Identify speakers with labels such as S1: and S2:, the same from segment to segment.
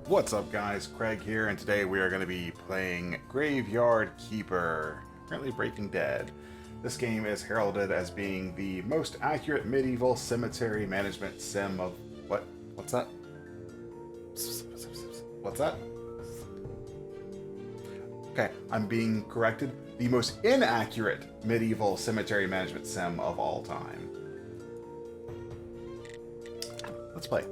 S1: What's up guys, Craig here, and today we are going to be playing Graveyard Keeper, currently Breaking Dead. This game is heralded as being the most accurate medieval cemetery management sim of... What's that? What's that? Okay, I'm being corrected. The most inaccurate medieval cemetery management sim of all time. Let's play.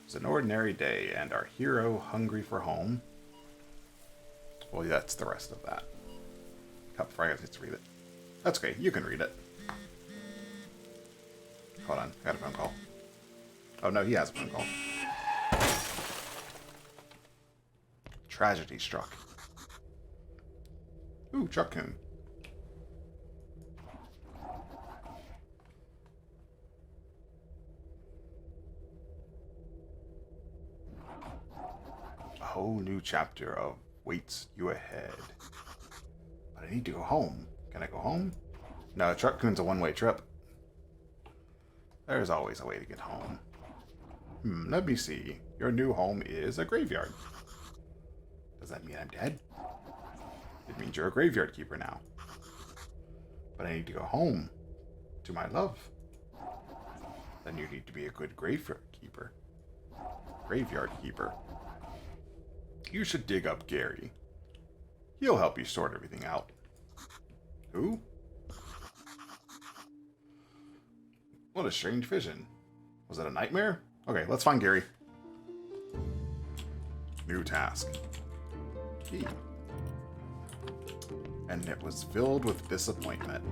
S1: It's an ordinary day, and our hero hungry for home. Well, yeah, that's the rest of that. Before I get to read it. That's okay, you can read it. Hold on, I got a phone call. Oh no, he has a phone call. Tragedy struck. Ooh, truck-kun. A whole new chapter of waits you ahead. But I need to go home. Can I go home? No, truck-kun's a one-way trip. There's always a way to get home. Let me see. Your new home is a graveyard. Does that mean I'm dead? It means you're a graveyard keeper now. But I need to go home. To my love. Then you need to be a good graveyard keeper. Graveyard keeper. You should dig up Gary. He'll help you sort everything out. Who? What a strange vision. Was it a nightmare? Okay, let's find Gary. New task. Key. And it was filled with disappointment.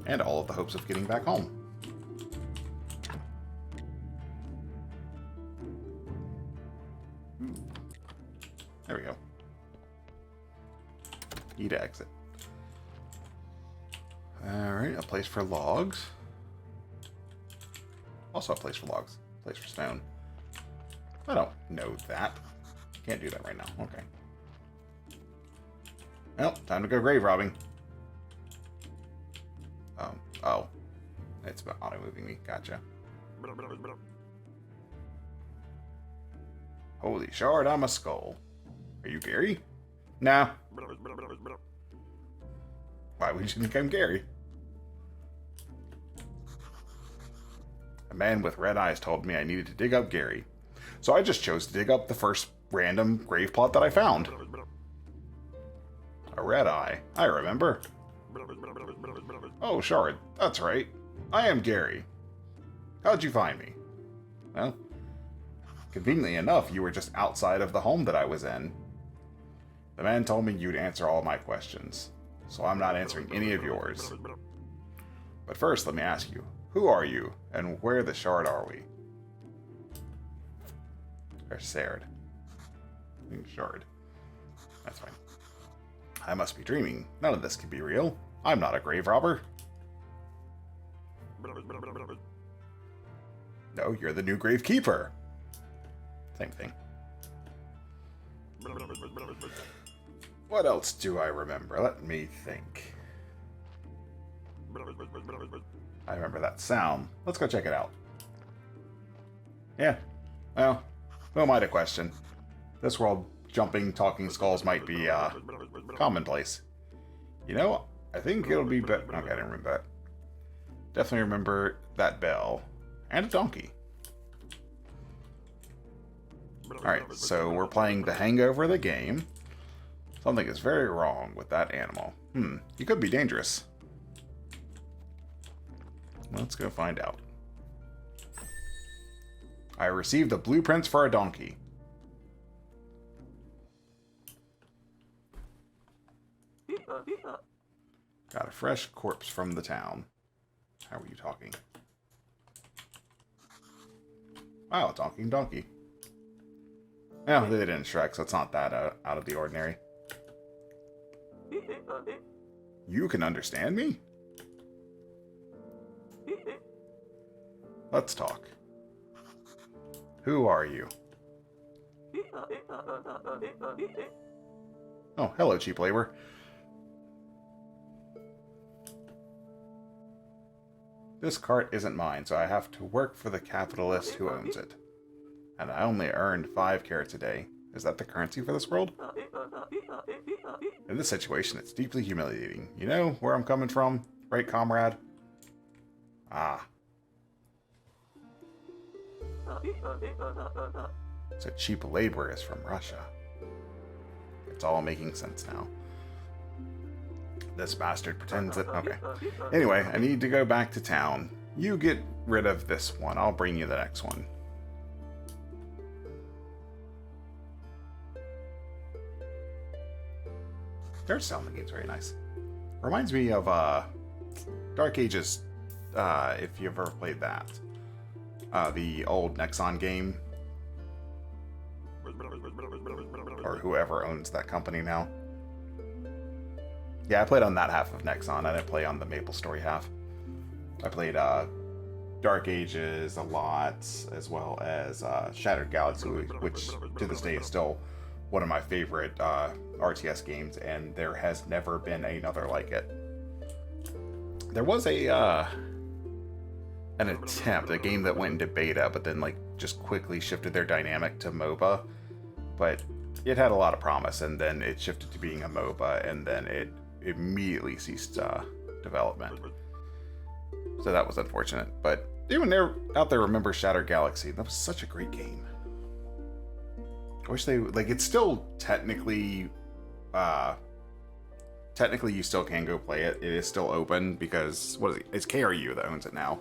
S1: And all of the hopes of getting back home. There we go. Key to exit. Alright, a place for logs. Also a place for logs. Place for stone. I don't know that. Can't do that right now. Okay. Well, time to go grave robbing. Oh. It's auto-moving me. Gotcha. Holy shard, I'm a skull. Are you Gary? Nah. Why would you think I'm Gary? A man with red eyes told me I needed to dig up Gary. So I just chose to dig up the first random grave plot that I found. A red eye. I remember. Oh, Shard. That's right. I am Gary. How'd you find me? Well, conveniently enough, you were just outside of the home that I was in. The man told me you'd answer all my questions, so I'm not answering any of yours. But first, let me ask you, who are you, and where the Shard are we? Or Sard. Shard. That's fine. I must be dreaming. None of this can be real. I'm not a grave robber. No, you're the new grave keeper. Same thing. What else do I remember? Let me think. I remember that sound. Let's go check it out. Yeah. Well, who am I to question? This world, jumping, talking skulls might be, commonplace. You know, I think it'll be better. Okay, I didn't remember that. Definitely remember that bell. And a donkey. Alright, so we're playing the Hangover the game. Something is very wrong with that animal. He could be dangerous. Let's go find out. I received the blueprints for a donkey. Got a fresh corpse from the town. How are you talking? Wow, talking donkey. No, they didn't Shrek, so it's not that out of the ordinary. You can understand me? Let's talk. Who are you? Oh, hello, cheap labor. This cart isn't mine, so I have to work for the capitalist who owns it. And I only earned 5 carrots a day. Is that the currency for this world? In this situation, it's deeply humiliating. You know where I'm coming from, right, comrade? Ah. So cheap labor is from Russia. It's all making sense now. This bastard pretends that... Okay. Anyway, I need to go back to town. You get rid of this one. I'll bring you the next one. Their sound in the game's very nice. Reminds me of Dark Ages, if you've ever played that. The old Nexon game. Or whoever owns that company now. Yeah, I played on that half of Nexon. I didn't play on the MapleStory half. I played Dark Ages a lot, as well as Shattered Galaxy, which to this day is still one of my favorite RTS games, and there has never been another like it. There was an attempt, a game that went into beta, but then like just quickly shifted their dynamic to MOBA. But it had a lot of promise, and then it shifted to being a MOBA, and then it immediately ceased development. So that was unfortunate. But anyone out there remember Shattered Galaxy? That was such a great game. I wish they, like, it's still technically you still can go play it. It is still open because, what is it? It's KRU that owns it now.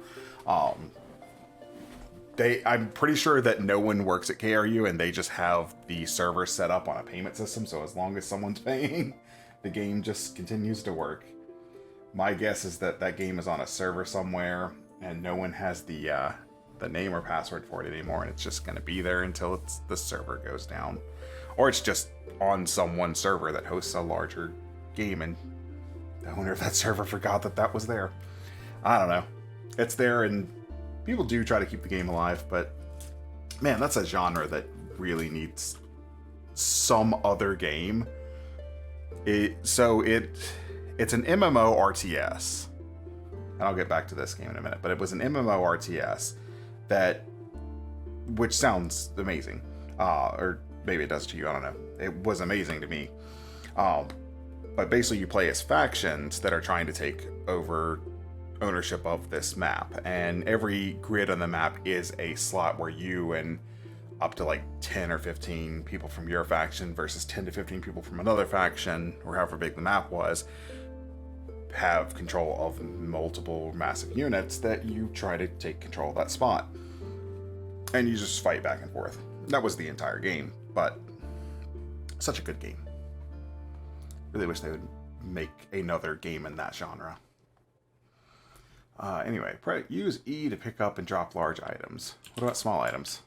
S1: I'm pretty sure that no one works at KRU, and they just have the server set up on a payment system, so as long as someone's paying, the game just continues to work. My guess is that that game is on a server somewhere, and no one has the name or password for it anymore, and it's just going to be there until the server goes down. Or it's just on someone's server that hosts a larger game, and the owner of that server forgot that that was there. I don't know. It's there, and people do try to keep the game alive, but man, that's a genre that really needs some other game. It's an MMO RTS, and I'll get back to this game in a minute, but it was an MMO RTS which sounds amazing, or maybe it does to you, I don't know. It was amazing to me. But basically you play as factions that are trying to take over ownership of this map, and every grid on the map is a slot where you and up to like 10 or 15 people from your faction versus 10 to 15 people from another faction, or however big the map was, have control of multiple massive units that you try to take control of that spot. And you just fight back and forth. That was the entire game, but such a good game. Really wish they would make another game in that genre. Anyway, use E to pick up and drop large items. What about small items?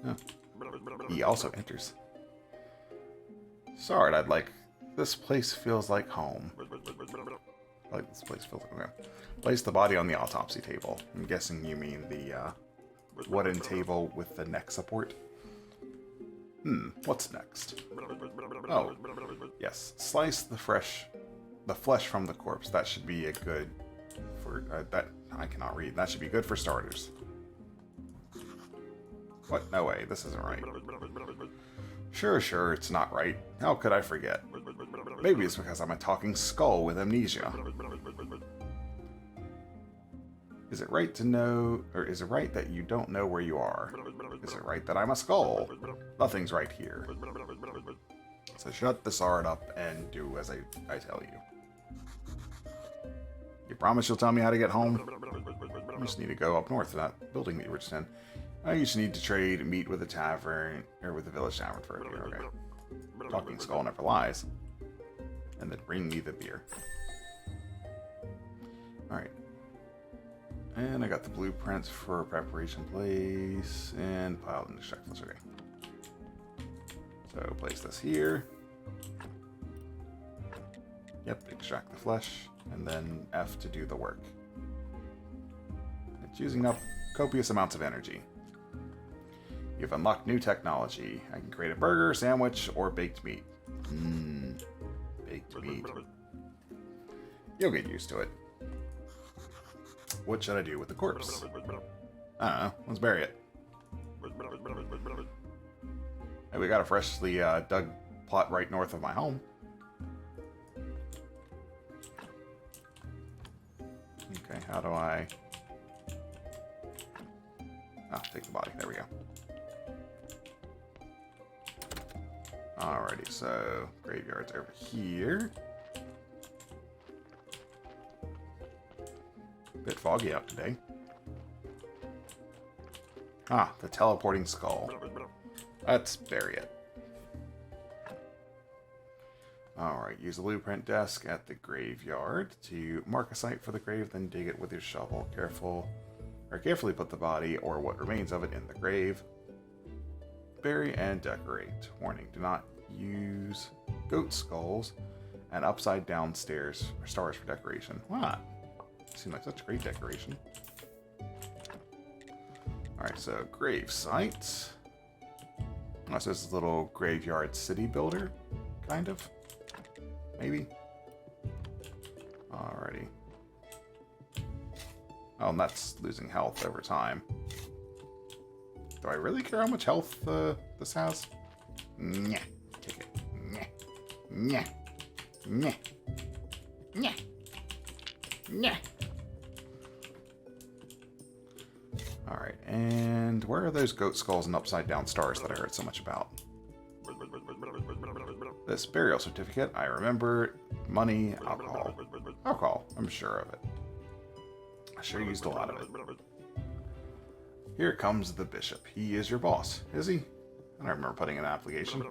S1: Oh. E also enters. Sorry, I'd like... This place feels like home. Like this place feels like home. Place the body on the autopsy table. I'm guessing you mean the wooden table with the neck support. What's next? Oh, yes. Slice the flesh from the corpse. That should be a good for that. I cannot read. That should be good for starters. What? No way. This isn't right. Sure, it's not right. How could I forget? Maybe it's because I'm a talking skull with amnesia. Is it right to know, or is it right that you don't know where you are? Is it right that I'm a skull? Nothing's right here. So shut this art up and do as I tell you. You promise you'll tell me how to get home? I just need to go up north to that building that you were just in. I just need to trade meat with a tavern, or with the village tavern for a beer, okay. Talking skull never lies. And then bring me the beer. Alright. And I got the blueprints for preparation place, and pile in the checklist, okay. So place this here. Yep, extract the flesh, and then F to do the work. It's using up copious amounts of energy. You've unlocked new technology. I can create a burger, sandwich, or baked meat. Baked meat. You'll get used to it. What should I do with the corpse? I don't know. Let's bury it. Hey, we got a freshly dug plot right north of my home. Okay, how do I... Oh, take the body. There we go. Alrighty, so graveyard's over here. Bit foggy out today. Ah, the teleporting skull. Let's bury it. Alright, use the blueprint desk at the graveyard to mark a site for the grave, then dig it with your shovel. Carefully put the body or what remains of it in the grave. Bury and decorate. Warning, do not use goat skulls and upside down stairs or stars for decoration. What? Seems like such great decoration. Alright, so grave site. Oh, so this is a little graveyard city builder, kind of. Maybe. Alrighty. Oh, and that's losing health over time. Do I really care how much health this has? Nyeh. Take it. Nyeh. Nyeh. Nyeh. Nyeh. Nyeh. Alright, and where are those goat skulls and upside down stars that I heard so much about? This burial certificate, I remember. Money, alcohol. Alcohol, I'm sure of it. I sure used a lot of it. Here comes the bishop. He is your boss, is he? I don't remember putting in an application.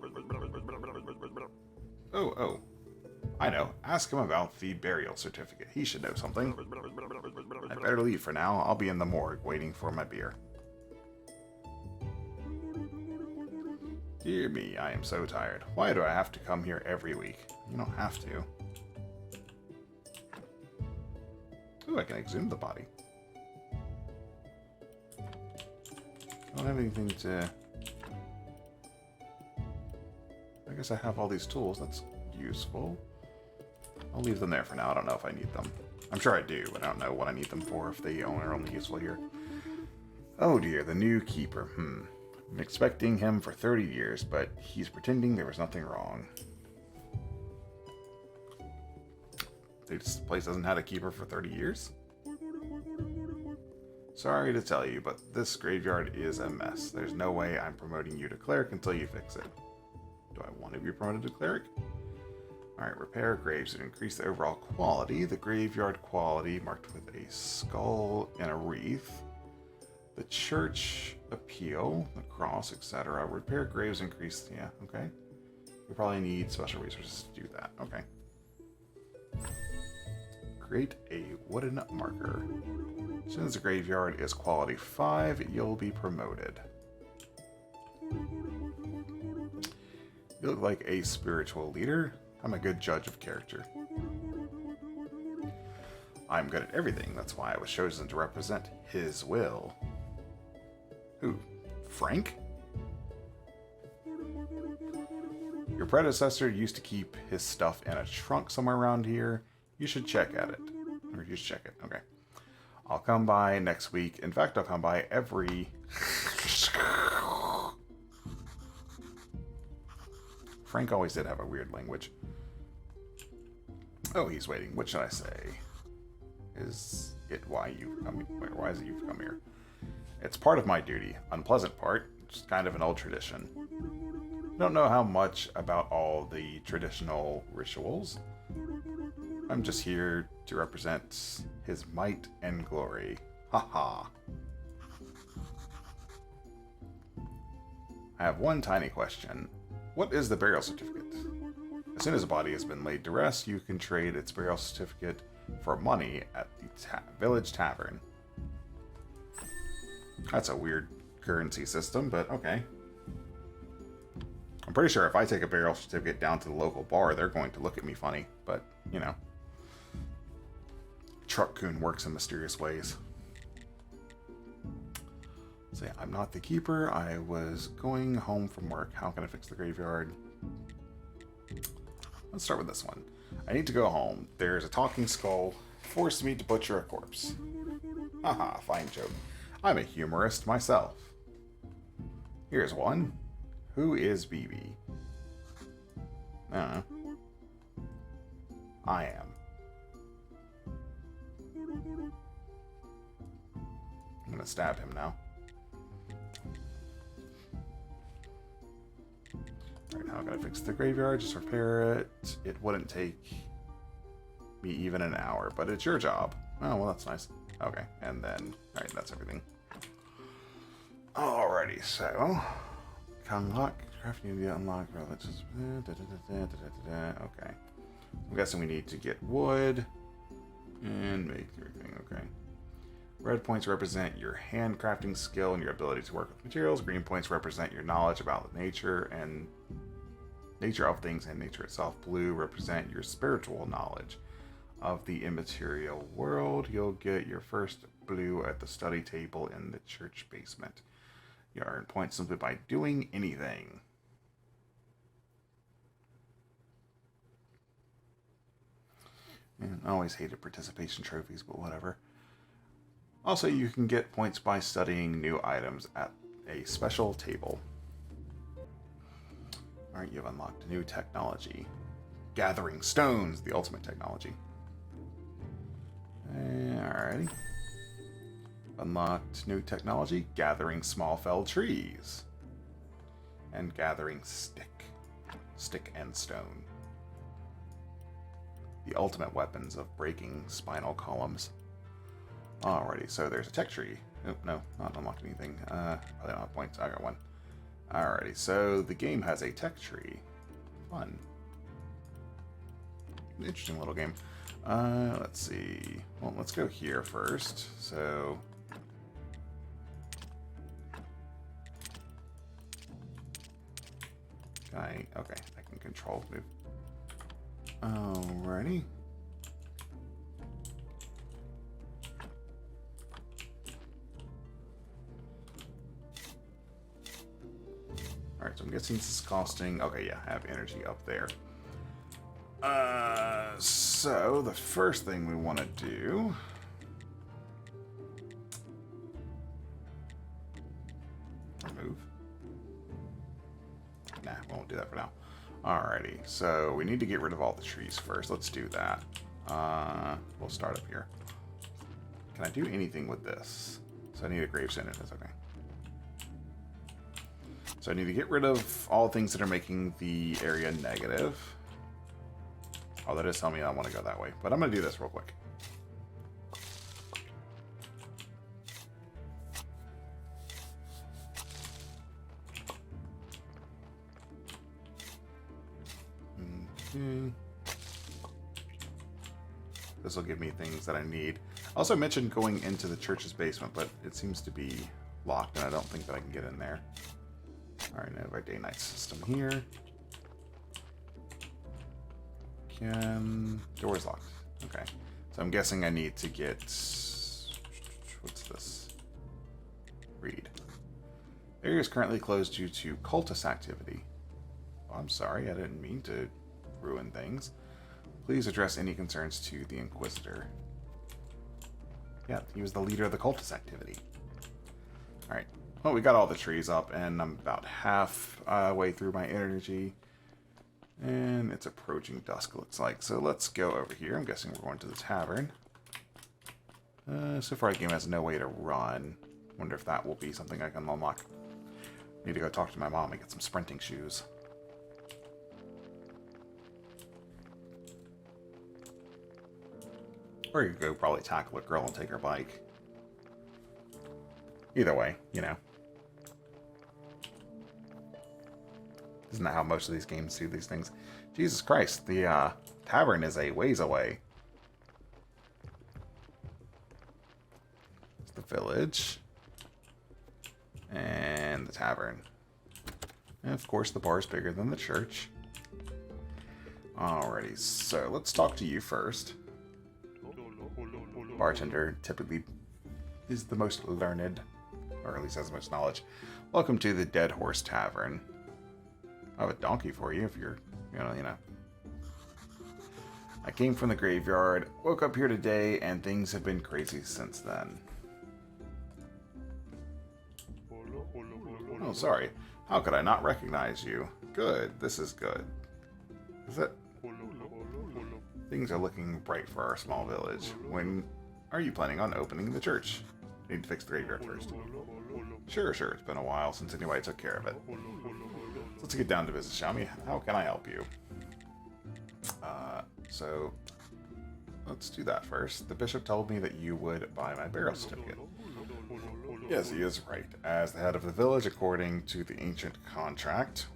S1: Oh. I know. Ask him about the burial certificate. He should know something. I'd better leave for now. I'll be in the morgue waiting for my beer. Dear me, I am so tired. Why do I have to come here every week? You don't have to. Ooh, I can exhume the body. I don't have anything to... I guess I have all these tools. That's useful. I'll leave them there for now. I don't know if I need them. I'm sure I do, but I don't know what I need them for, if they are only useful here. Oh dear, the new keeper. I'm expecting him for 30 years, but he's pretending there was nothing wrong. This place hasn't had a keeper for 30 years? Sorry to tell you, but this graveyard is a mess. There's no way I'm promoting you to cleric until you fix it. Do I want to be promoted to cleric? Alright, repair graves and increase the overall quality. The graveyard quality marked with a skull and a wreath. The church appeal, the cross, etc. Repair graves, increase... Yeah, okay. You probably need special resources to do that. Okay. Create a wooden marker. As soon as the graveyard is quality 5, you'll be promoted. You look like a spiritual leader. I'm a good judge of character. I'm good at everything. That's why I was chosen to represent his will. Who? Frank? Your predecessor used to keep his stuff in a trunk somewhere around here. You should check at it. Or you should check it. Okay. I'll come by next week. In fact, I'll come by every... Frank always did have a weird language. Oh, he's waiting. What should I say? Is it why you've come here? Why is it you've come here? It's part of my duty. Unpleasant part. Just kind of an old tradition. I don't know how much about all the traditional rituals. I'm just here to represent his might and glory. Haha. I have one tiny question. What is the burial certificate? As soon as a body has been laid to rest, you can trade its burial certificate for money at the village tavern. That's a weird currency system, but okay. I'm pretty sure if I take a burial certificate down to the local bar, they're going to look at me funny, but, you know. Truck-kun works in mysterious ways. Say, I'm not the keeper. I was going home from work. How can I fix the graveyard? Let's start with this one. I need to go home. There's a talking skull. Forced me to butcher a corpse. Haha, fine joke. I'm a humorist myself. Here's one. Who is BB? I don't know. I am. I'm gonna stab him now. Alright, now I gotta fix the graveyard, just repair it. It wouldn't take me even an hour, but it's your job. Oh, well, that's nice. Okay, and then, alright, that's everything. Alrighty, so, unlock, crafting unit unlock, religious, okay. I'm guessing we need to get wood, and make everything, okay. Red points represent your handcrafting skill and your ability to work with materials. Green points represent your knowledge about the nature of things and nature itself. Blue represent your spiritual knowledge of the immaterial world. You'll get your first blue at the study table in the church basement. You earn points simply by doing anything. And I always hated participation trophies, but whatever. Also, you can get points by studying new items at a special table. Alright, you've unlocked a new technology. Gathering stones, the ultimate technology. Alrighty. Unlocked new technology, gathering small felled trees. And gathering stick and stone. The ultimate weapons of breaking spinal columns. Alrighty, so there's a tech tree. Nope, no, not unlocked anything. Probably don't have points. I got one. Alrighty, so the game has a tech tree. Fun. Interesting little game. Let's see. Well, let's go here first. So... okay, I can control move. Alrighty. Alright, so I'm guessing this is costing... okay, yeah, I have energy up there. So the first thing we want to do... remove. Nah, we won't do that for now. Alrighty, so we need to get rid of all the trees first. Let's do that. We'll start up here. Can I do anything with this? So I need a gravestone. That's okay. So I need to get rid of all things that are making the area negative. Oh, that is telling me I want to go that way. But I'm going to do this real quick. Okay. This will give me things that I need. I also mentioned going into the church's basement, but it seems to be locked, and I don't think that I can get in there. Alright, now our day-night system here. Door's locked. Okay. So I'm guessing I need to get... what's this? Read. Area is currently closed due to cultist activity. Oh, I'm sorry, I didn't mean to ruin things. Please address any concerns to the Inquisitor. Yeah, he was the leader of the cultist activity. Alright. Well, we got all the trees up, and I'm about half way through my energy. And it's approaching dusk, looks like. So let's go over here. I'm guessing we're going to the tavern. So far, the game has no way to run. Wonder if that will be something I can unlock. Need to go talk to my mom and get some sprinting shoes. Or you could go probably tackle a girl and take her bike. Either way, you know. Isn't that how most of these games do these things? Jesus Christ, the tavern is a ways away. It's the village. And the tavern. And of course the bar is bigger than the church. Alrighty, so let's talk to you first. Bartender typically is the most learned or at least as much knowledge. Welcome to the Dead Horse Tavern. I have a donkey for you if you're, you know. I came from the graveyard, woke up here today, and things have been crazy since then. Oh, sorry. How could I not recognize you? Good, this is good. Is it? Things are looking bright for our small village. When are you planning on opening the church? Need to fix the graveyard first. Sure. It's been a while since anybody took care of it. Let's get down to business, shall we? How can I help you? So let's do that first. The bishop told me that you would buy my burial certificate. Yes, he is right. As the head of the village, according to the ancient contract,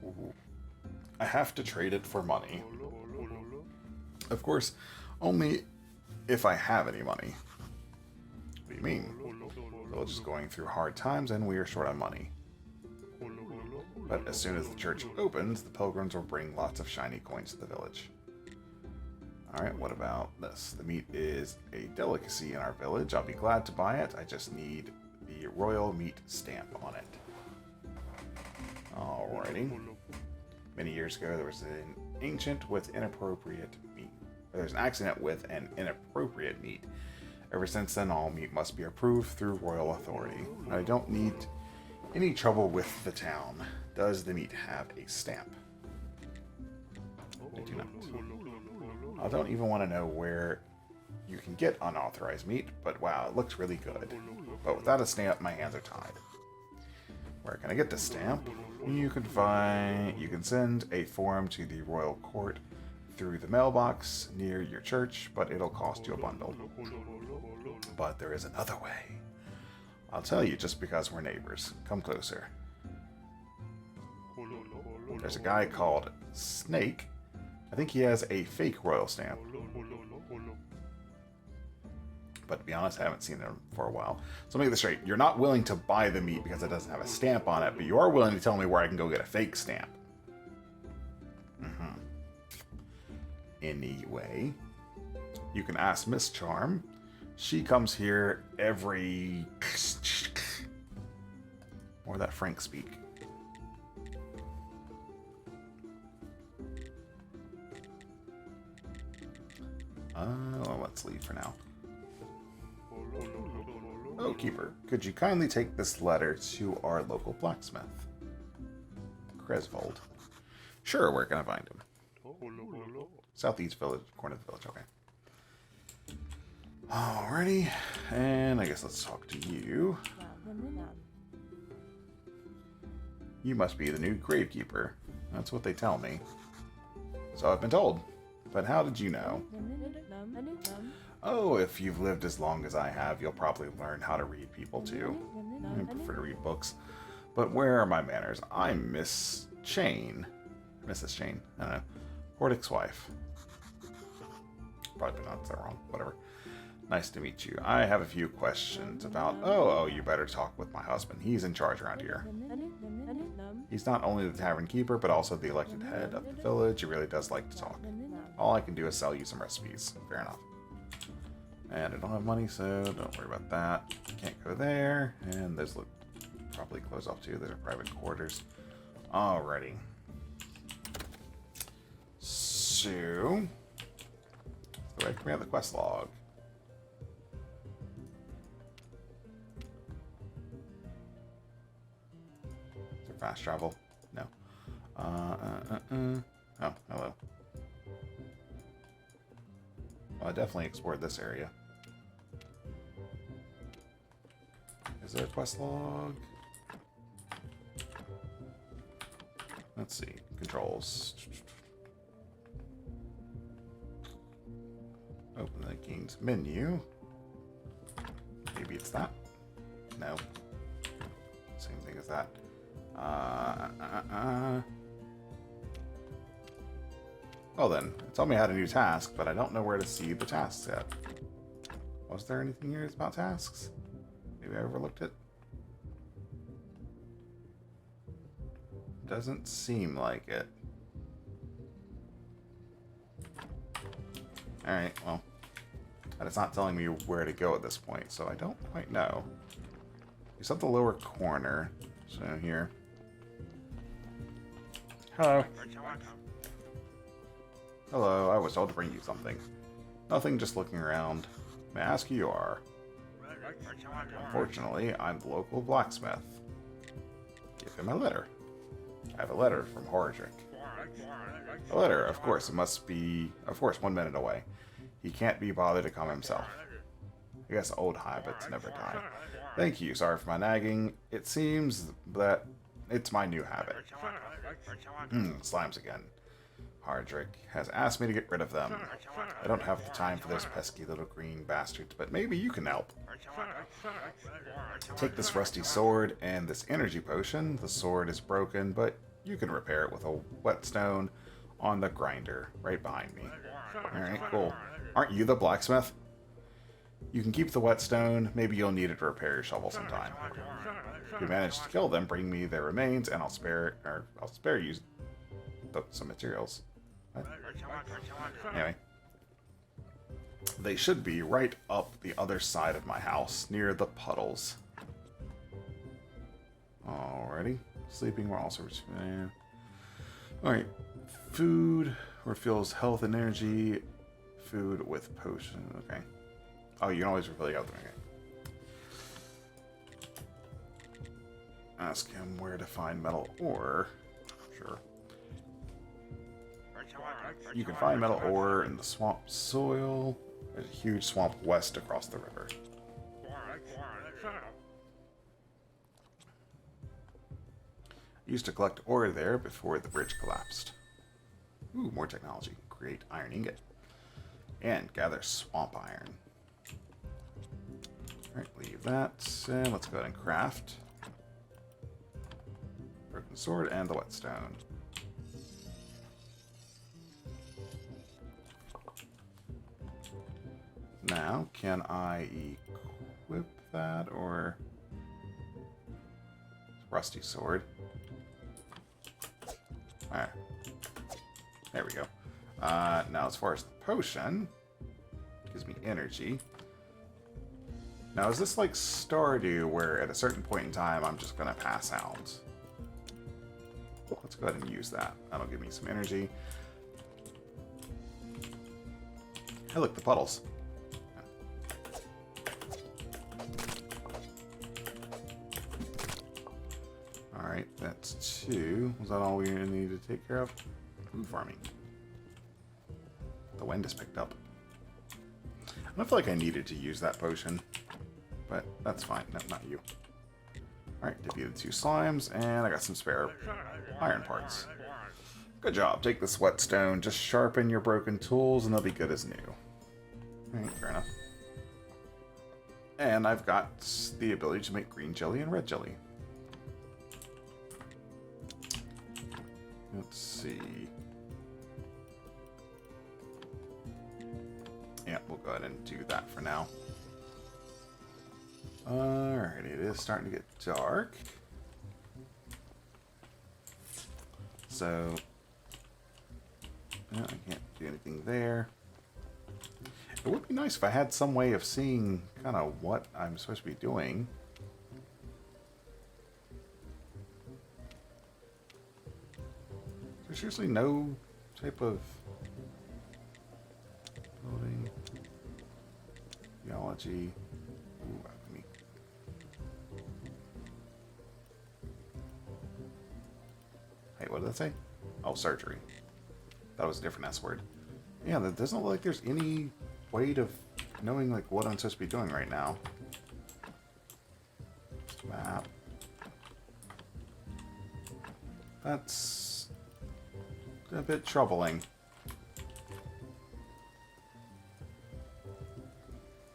S1: I have to trade it for money. Of course, only if I have any money. What do you mean? The village is going through hard times and we are short on money. But as soon as the church opens, the pilgrims will bring lots of shiny coins to the village. Alright, what about this? The meat is a delicacy in our village. I'll be glad to buy it. I just need the royal meat stamp on it. Alrighty. Many years ago, there was an ancient with inappropriate meat. There's an accident with an inappropriate meat. Ever since then, all meat must be approved through royal authority. I don't need any trouble with the town. Does the meat have a stamp? I do not. I don't even want to know where you can get unauthorized meat, but wow, it looks really good. But without a stamp, my hands are tied. Where can I get this stamp? You can send a form to the royal court through the mailbox near your church, but it'll cost you a bundle. But there is another way. I'll tell you just because we're neighbors. Come closer. There's a guy called Snake. I think he has a fake royal stamp. But to be honest, I haven't seen him for a while. So make this straight. You're not willing to buy the meat because it doesn't have a stamp on it, but you are willing to tell me where I can go get a fake stamp. Anyway, you can ask Miss Charm. She comes here every... Or that Frank speak. Well, let's leave for now. Oh, Keeper, could you kindly take this letter to our local blacksmith? Cresvold. Sure, where can I find him? Southeast village, corner of the village, okay. Alrighty, and I guess let's talk to you. You must be the new gravekeeper. That's what they tell me. So I've been told. But how did you know? Oh, if you've lived as long as I have, you'll probably learn how to read people too. I prefer to read books. But where are my manners? I'm Miss Chain. Mrs. Chain. I don't know. Hordick's wife. Probably pronounced that wrong. Whatever. Nice to meet you. I have a few questions about... Oh, you better talk with my husband. He's in charge around here. He's not only the tavern keeper, but also the elected head of the village. He really does like to talk. All I can do is sell you some recipes. Fair enough. And I don't have money, so don't worry about that. Can't go there. And there's probably close off too. There's our private quarters. Alrighty. So... we have the quest log. Is there fast travel? No. Oh, hello. Well, I definitely explored this area. Is there a quest log? Let's see. Controls. Open the game's menu. Maybe it's that. No. Same thing as that. Well then, tell me how to do tasks, but I don't know where to see the tasks yet. Was there anything here about tasks? Maybe I overlooked it? Doesn't seem like it. Alright, well. And it's not telling me where to go at this point, so I don't quite know. He's at the lower corner. So here. Hello. Hello, I was told to bring you something. Nothing, just looking around. May I ask who you are? Unfortunately, I'm the local blacksmith. Give him a letter. I have a letter from Horadric. A letter, of course, it must be, 1 minute away. He can't be bothered to come himself. I guess old habits never die. Thank you, sorry for my nagging. It seems that it's my new habit. Slimes again. Horadric has asked me to get rid of them. I don't have the time for those pesky little green bastards, but maybe you can help. Take this rusty sword and this energy potion. The sword is broken, but you can repair it with a whetstone on the grinder right behind me. Alright, cool. Aren't you the blacksmith? You can keep the whetstone. Maybe you'll need it to repair your shovel sometime. If you manage to kill them, bring me their remains, and I'll spare you some materials. What? Anyway, they should be right up the other side of my house, near the puddles. Alrighty, sleeping while also. Alright, food refills health and energy. Food with potion. Okay. Oh, you can always refill the health. Okay. Ask him where to find metal ore. Sure. You can find metal ore in the swamp soil. There's a huge swamp west across the river. I used to collect ore there before the bridge collapsed. Ooh, more technology. Create iron ingot. And gather swamp iron. Alright, leave that. And let's go ahead and craft. Broken sword and the whetstone. Now, can I equip that, or... Rusty sword. Alright. There we go. Now, as far as the potion, gives me energy. Now, is this like Stardew, where at a certain point in time, I'm just going to pass out? Let's go ahead and use that. That'll give me some energy. Hey, look, the puddles. Alright, that's 2. Was that all we needed to take care of? Food farming. The wind is picked up. I don't feel like I needed to use that potion, but that's fine. No, not you. Alright, defeated 2 slimes, and I got some spare iron parts. Good job. Take this whetstone, just sharpen your broken tools, and they'll be good as new. Alright, fair enough. And I've got the ability to make green jelly and red jelly. Let's see. Yeah, we'll go ahead and do that for now. Alrighty, it is starting to get dark. So, yeah, I can't do anything there. It would be nice if I had some way of seeing kind of what I'm supposed to be doing. There's usually no type of building, geology. Ooh, alchemy. Hey, what did that say? Oh, surgery. That was a different S word. Yeah, that doesn't look like there's any way of knowing like what I'm supposed to be doing right now. Map. That's a bit troubling.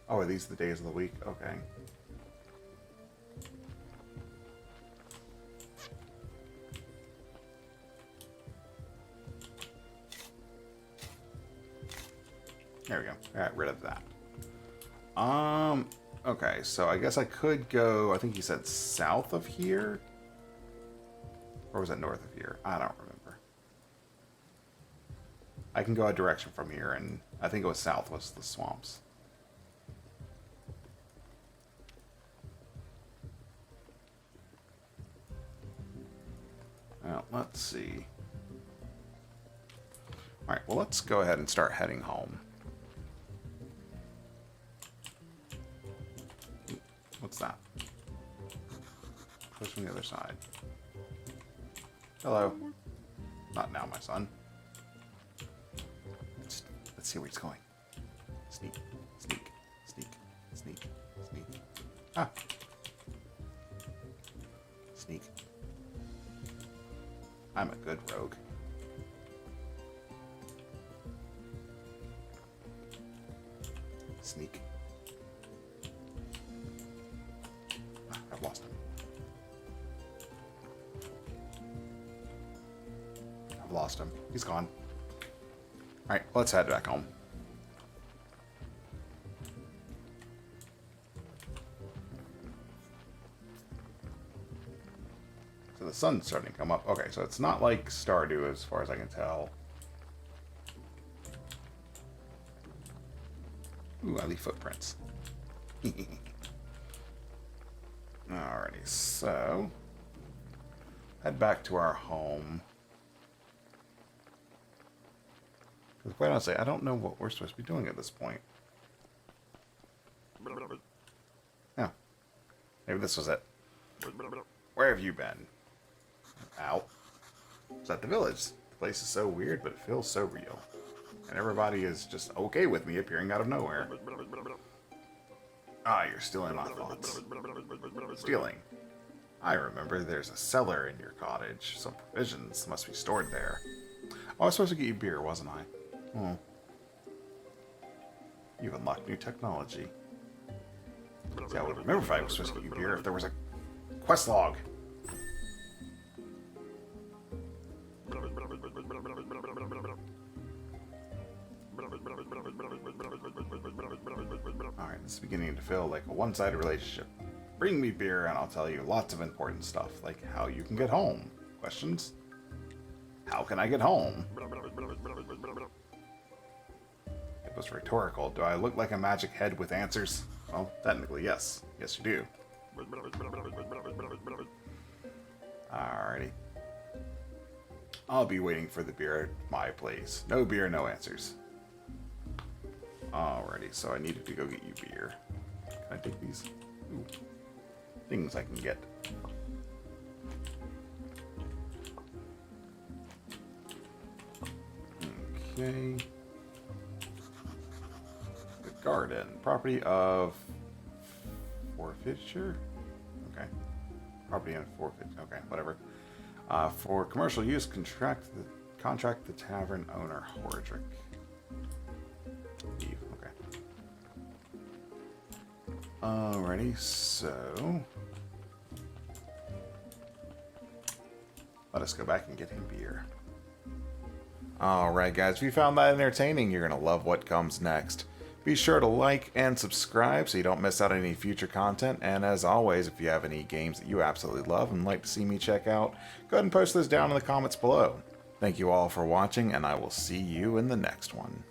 S1: Oh, are these the days of the week? Okay. There we go. I got rid of that. Okay, so I guess I could go, I think you said south of here? Or was it north of here? I don't remember. I can go a direction from here, and I think it was south was the swamps. let's see. Alright, well, let's go ahead and start heading home. What's that? Push from the other side. Hello. Not now, my son. Let's see where he's going. Sneak, sneak, sneak, sneak, sneak. Ah. Sneak. I'm a good rogue. Sneak. Ah, I've lost him. I've lost him. He's gone. Alright, let's head back home. So the sun's starting to come up. Okay, so it's not like Stardew as far as I can tell. Ooh, I leave footprints. Alrighty, so head back to our home. Because quite honestly, I don't know what we're supposed to be doing at this point. Oh, maybe this was it. Where have you been? Ow. It's at the village. The place is so weird, but it feels so real. And everybody is just okay with me appearing out of nowhere. Ah, you're stealing my thoughts. Stealing. I remember there's a cellar in your cottage. Some provisions must be stored there. Oh, I was supposed to get you beer, wasn't I? Oh. You've unlocked new technology. See, I would remember if I was supposed to get you beer if there was a quest log. Alright, this is beginning to feel like a one-sided relationship. Bring me beer and I'll tell you lots of important stuff, like how you can get home. Questions? How can I get home? It was rhetorical. Do I look like a magic head with answers? Well, technically, yes. Yes, you do. Alrighty. I'll be waiting for the beer at my place. No beer, no answers. Alrighty, so I needed to go get you beer. Can I take these? Ooh. Things I can get. Okay. The garden. Property of forfeiture? Okay. Property and forfeit. Okay, whatever. For commercial use, contract the tavern owner, Horadric. Eve. Okay. Alrighty, so let us go back and get him beer. Alright guys, if you found that entertaining, you're going to love what comes next. Be sure to like and subscribe so you don't miss out on any future content, and as always, if you have any games that you absolutely love and like to see me check out, go ahead and post those down in the comments below. Thank you all for watching, and I will see you in the next one.